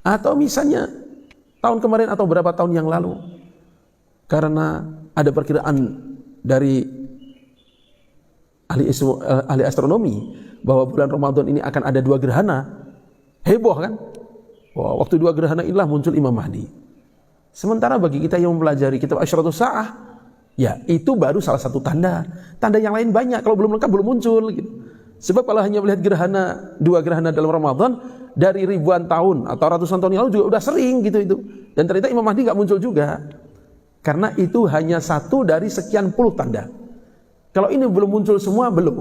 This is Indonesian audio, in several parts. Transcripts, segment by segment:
Atau misalnya tahun kemarin atau berapa tahun yang lalu, karena ada perkiraan dari ahli astronomi bahwa bulan Ramadan ini akan ada 2 gerhana, heboh kan? Wah, waktu 2 gerhana inilah muncul Imam Mahdi. Sementara bagi kita yang mempelajari kitab Asyratus Sa'ah, ya itu baru salah satu tanda. Tanda yang lain banyak, kalau belum lengkap belum muncul gitu. Sebab kalau hanya melihat gerhana, 2 gerhana dalam Ramadan dari ribuan tahun atau ratusan tahun yang lalu juga udah sering gitu itu. Dan ternyata Imam Mahdi nggak muncul juga. Karena itu hanya satu dari sekian puluh tanda. Kalau ini belum muncul semua, belum.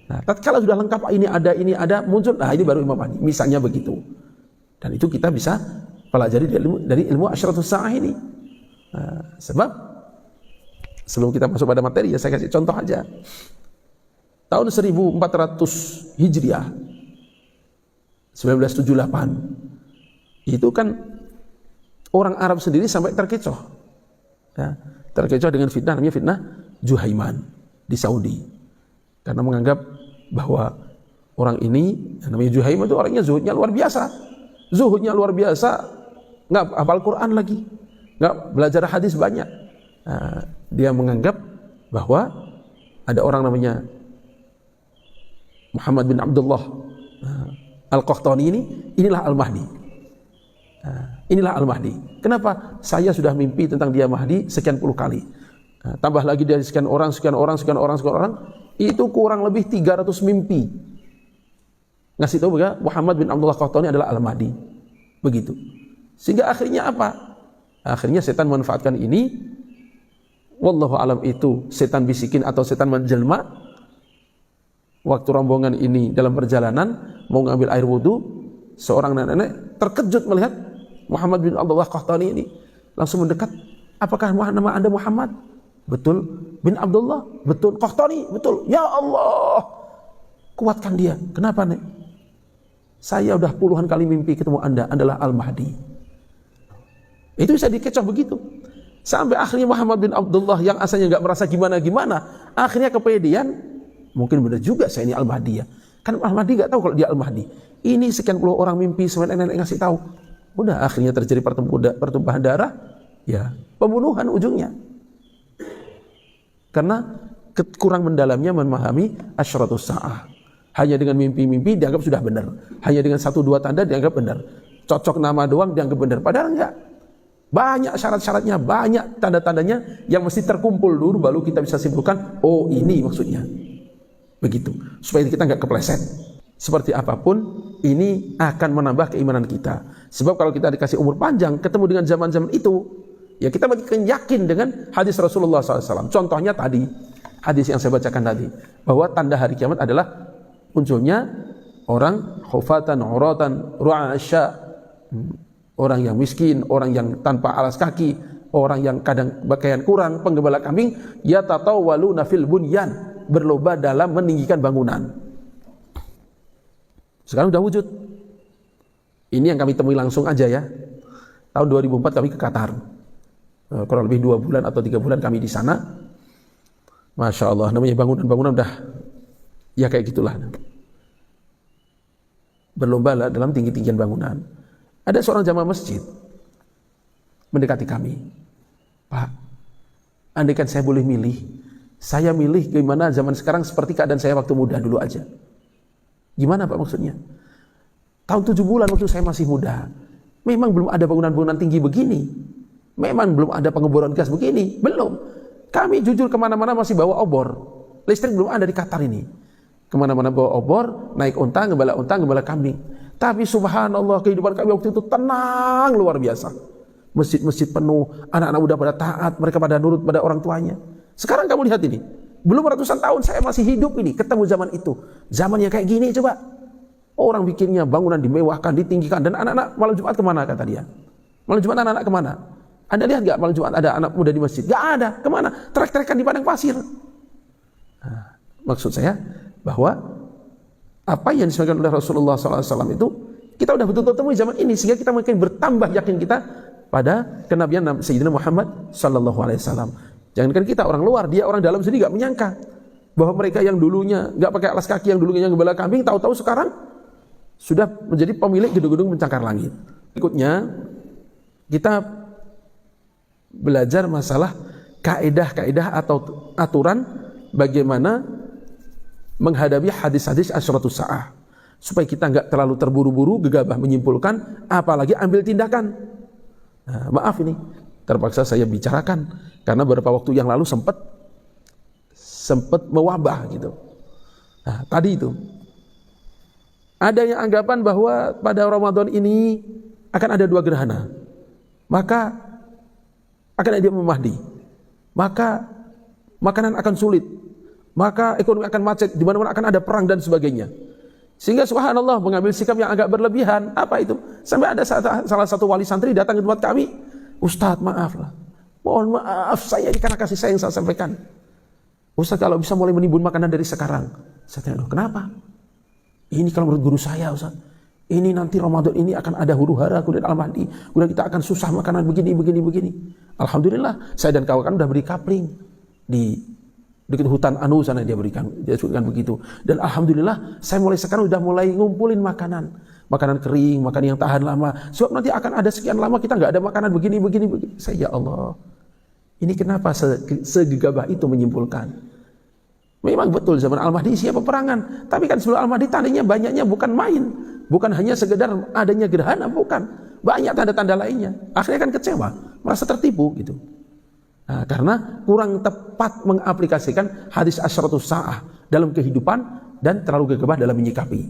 Nah, tatkala sudah lengkap ini ada muncul, nah ini baru Imam Mahdi. Misalnya begitu. Dan itu kita bisa pelajari dari ilmu Asyratus Sa'ah ini. Nah, sebab sebelum kita masuk pada materi ya saya kasih contoh aja. Tahun 1400 Hijriah 1978 itu kan orang Arab sendiri sampai terkecoh ya, terkecoh dengan fitnah, namanya fitnah Juhaiman di Saudi, karena menganggap bahwa orang ini yang namanya Juhaiman itu orangnya zuhudnya luar biasa, nggak hafal Quran lagi, nggak belajar hadis banyak. Nah, dia menganggap bahwa ada orang namanya Muhammad bin Abdullah Al-Qahtani inilah Al-Mahdi. Inilah Al-Mahdi. Kenapa? Saya sudah mimpi tentang dia Mahdi sekian puluh kali. Tambah lagi dari sekian orang, itu kurang lebih 300 mimpi. Ngasih tahu bahwa Muhammad bin Abdullah Qahtani adalah Al-Mahdi. Begitu. Sehingga akhirnya apa? Akhirnya setan memanfaatkan ini. Wallahu alam itu setan bisikin atau setan menjelma. Waktu rombongan ini dalam perjalanan mau ngambil air wudhu, seorang nenek terkejut melihat Muhammad bin Abdullah Qahtani ini, langsung mendekat. Apakah nama Anda Muhammad? Betul. Bin Abdullah? Betul. Qahtani? Betul. Ya Allah, kuatkan dia. Kenapa nek? Saya udah puluhan kali mimpi ketemu Anda adalah Al-Mahdi. Itu bisa dikecoh begitu. Sampai akhirnya Muhammad bin Abdullah yang asalnya nggak merasa gimana-gimana, akhirnya kepedean. Mungkin benar juga saya ini Al-Mahdi ya. Kan Al-Mahdi nggak tahu kalau dia Al-Mahdi. Ini sekian puluh orang mimpi, semuanya nenek ngasih tahu. Udah akhirnya terjadi pertumpahan darah, ya pembunuhan ujungnya. Karena kurang mendalamnya memahami Asyratus Sa'ah. Hanya dengan mimpi-mimpi dianggap sudah benar. Hanya dengan 1-2 tanda dianggap benar. Cocok nama doang dianggap benar. Padahal enggak. Banyak syarat-syaratnya, banyak tanda-tandanya yang mesti terkumpul dulu baru kita bisa simpulkan, oh ini maksudnya. Begitu, supaya kita nggak kepleset. Seperti apapun, ini akan menambah keimanan kita. Sebab kalau kita dikasih umur panjang, ketemu dengan zaman-zaman itu, ya kita makin yakin dengan hadis Rasulullah SAW. Contohnya tadi, hadis yang saya bacakan tadi, bahwa tanda hari kiamat adalah munculnya orang khufatan, uratan, ru'asya, orang yang miskin, orang yang tanpa alas kaki, orang yang kadang pakaian kurang, penggembala kambing, yatatawwaluna fil bunyan, berlomba dalam meninggikan bangunan. Sekarang sudah wujud. Ini yang kami temui langsung aja ya. Tahun 2004 kami ke Qatar. Kurang lebih 2 bulan atau 3 bulan kami di sana. Masya Allah, namanya bangunan-bangunan udah ya kayak gitulah. Berlomba dalam tinggi-tinggian bangunan. Ada seorang jamaah masjid mendekati kami. Pak, andaikan saya boleh milih, saya milih gimana zaman sekarang seperti keadaan saya waktu muda dulu aja. Gimana Pak maksudnya? Tahun 7 bulan waktu saya masih muda, memang belum ada bangunan-bangunan tinggi begini. Memang belum ada pengeboran gas begini. Belum. Kami jujur kemana-mana masih bawa obor. Listrik belum ada di Qatar ini. Kemana-mana bawa obor, naik unta, gembala kambing. Tapi subhanallah kehidupan kami waktu itu tenang luar biasa. Masjid-masjid penuh, anak-anak muda pada taat, mereka pada nurut pada orang tuanya. Sekarang kamu lihat ini, belum ratusan tahun saya masih hidup ini, ketemu zaman itu. Zamannya kayak gini coba. Orang bikinnya bangunan dimewahkan, ditinggikan, dan anak-anak malam Jumat kemana kata dia? Malam Jumat anak-anak kemana? Anda lihat gak malam Jumat ada anak muda di masjid? Gak ada, kemana? Trek-trekan di padang pasir. Nah, maksud saya bahwa apa yang disampaikan oleh Rasulullah SAW itu kita udah betul-betul temui zaman ini, sehingga kita mungkin bertambah yakin kita pada kenabian Sayyidina Muhammad SAW. Jangankan kita orang luar, dia orang dalam sendiri gak menyangka bahwa mereka yang dulunya gak pakai alas kaki, yang dulunya yang gembala kambing, tahu-tahu sekarang sudah menjadi pemilik gedung-gedung pencakar langit. Berikutnya kita belajar masalah kaidah-kaidah atau aturan bagaimana menghadapi hadis-hadis asyratus sa'ah, supaya kita nggak terlalu terburu-buru gegabah menyimpulkan, apalagi ambil tindakan. Nah, maaf ini terpaksa saya bicarakan karena beberapa waktu yang lalu sempat mewabah gitu. Nah, tadi itu ada yang anggapan bahwa pada Ramadan ini akan ada 2 gerhana, maka akan ada Mahdi, maka makanan akan sulit, maka ekonomi akan macet, di mana-mana akan ada perang dan sebagainya. Sehingga subhanallah mengambil sikap yang agak berlebihan. Apa itu? Sampai ada salah satu wali santri datang ke tempat kami, Ustadz maaf lah, mohon maaf saya ini karena kasih sayang saya sampaikan, Ustadz kalau bisa mulai menimbun makanan dari sekarang. Saya tanya, kenapa? Ini kalau menurut guru saya Ustadz, ini nanti Ramadan ini akan ada huru-hara, kemudian Al-Mahdi, kemudian kita akan susah makanan begini. Alhamdulillah saya dan kawan udah beri kapling di dekat hutan Anu sana, dia sebutkan begitu. Dan alhamdulillah saya sekarang udah mulai ngumpulin makanan kering, makanan yang tahan lama. Sebab nanti akan ada sekian lama kita nggak ada makanan begini. Saya, ya Allah, ini kenapa segegabah itu menyimpulkan? Memang betul zaman Al-Mahdi siapa peperangan, tapi kan sebelum Al-Mahdi tandanya banyaknya bukan main, bukan hanya sekedar adanya gerhana, bukan, banyak tanda-tanda lainnya. Akhirnya kan kecewa, merasa tertipu gitu. Nah, karena kurang tepat mengaplikasikan hadis asyratus sa'ah dalam kehidupan dan terlalu gegabah dalam menyikapi.